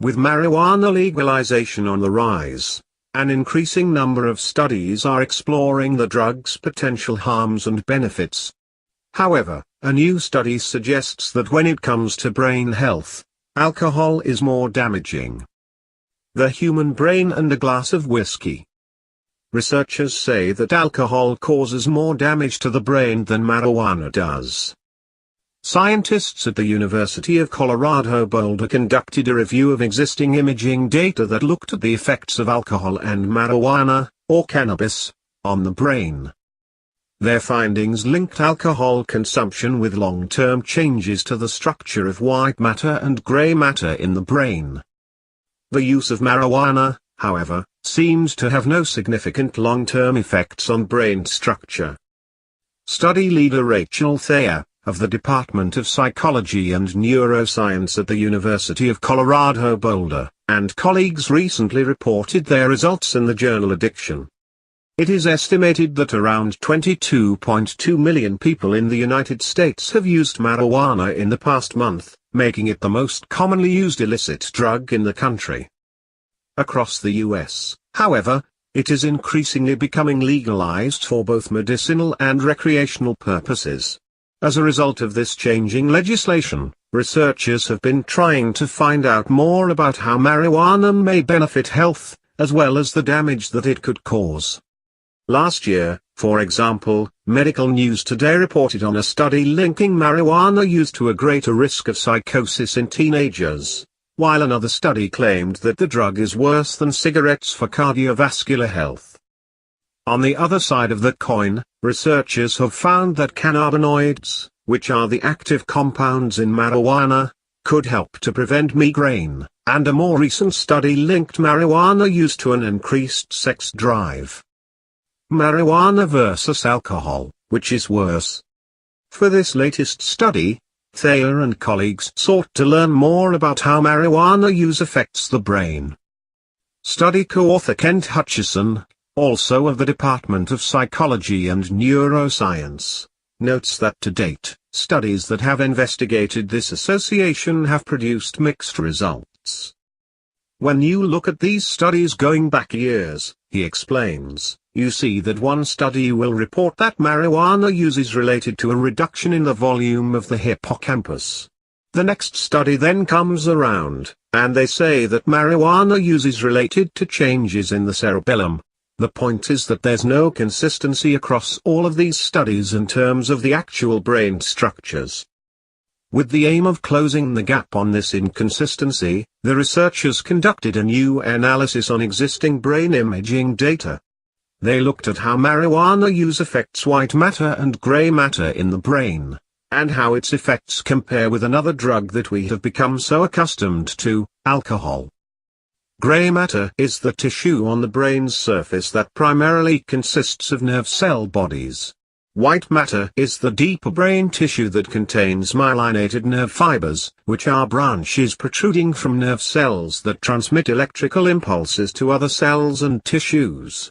With marijuana legalization on the rise, an increasing number of studies are exploring the drug's potential harms and benefits. However, a new study suggests that when it comes to brain health, alcohol is more damaging. The human brain and a glass of whiskey. Researchers say that alcohol causes more damage to the brain than marijuana does. Scientists at the University of Colorado Boulder conducted a review of existing imaging data that looked at the effects of alcohol and marijuana, or cannabis, on the brain. Their findings linked alcohol consumption with long-term changes to the structure of white matter and gray matter in the brain. The use of marijuana, however, seems to have no significant long-term effects on brain structure. Study leader Rachel Thayer, of the Department of Psychology and Neuroscience at the University of Colorado Boulder, and colleagues recently reported their results in the journal Addiction. It is estimated that around 22.2 million people in the United States have used marijuana in the past month, making it the most commonly used illicit drug in the country. Across the U.S., however, it is increasingly becoming legalized for both medicinal and recreational purposes. As a result of this changing legislation, researchers have been trying to find out more about how marijuana may benefit health, as well as the damage that it could cause. Last year, for example, Medical News Today reported on a study linking marijuana use to a greater risk of psychosis in teenagers, while another study claimed that the drug is worse than cigarettes for cardiovascular health. On the other side of the coin, researchers have found that cannabinoids, which are the active compounds in marijuana, could help to prevent migraine, and a more recent study linked marijuana use to an increased sex drive. Marijuana versus alcohol, which is worse? For this latest study, Thayer and colleagues sought to learn more about how marijuana use affects the brain. Study co-author Kent Hutchison, also of the Department of Psychology and Neuroscience, notes that to date, studies that have investigated this association have produced mixed results. When you look at these studies going back years, he explains, you see that one study will report that marijuana use is related to a reduction in the volume of the hippocampus. The next study then comes around, and they say that marijuana use is related to changes in the cerebellum. The point is that there's no consistency across all of these studies in terms of the actual brain structures. With the aim of closing the gap on this inconsistency, the researchers conducted a new analysis on existing brain imaging data. They looked at how marijuana use affects white matter and gray matter in the brain, and how its effects compare with another drug that we have become so accustomed to, alcohol. Gray matter is the tissue on the brain's surface that primarily consists of nerve cell bodies. White matter is the deeper brain tissue that contains myelinated nerve fibers, which are branches protruding from nerve cells that transmit electrical impulses to other cells and tissues.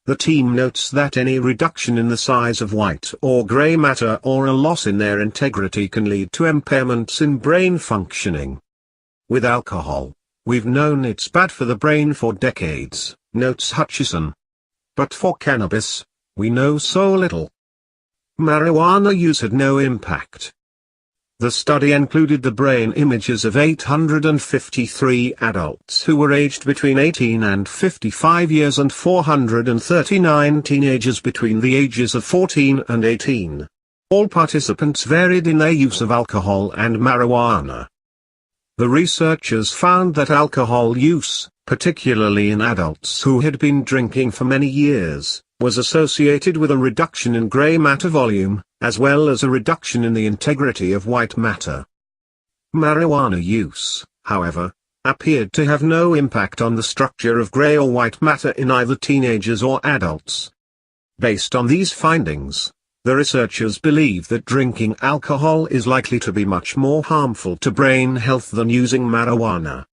The team notes that any reduction in the size of white or gray matter or a loss in their integrity can lead to impairments in brain functioning. With alcohol, we've known it's bad for the brain for decades, notes Hutchison. But for cannabis, we know so little. Marijuana use had no impact. The study included the brain images of 853 adults who were aged between 18 and 55 years and 439 teenagers between the ages of 14 and 18. All participants varied in their use of alcohol and marijuana. The researchers found that alcohol use, particularly in adults who had been drinking for many years, was associated with a reduction in gray matter volume, as well as a reduction in the integrity of white matter. Marijuana use, however, appeared to have no impact on the structure of gray or white matter in either teenagers or adults. Based on these findings, the researchers believe that drinking alcohol is likely to be much more harmful to brain health than using marijuana.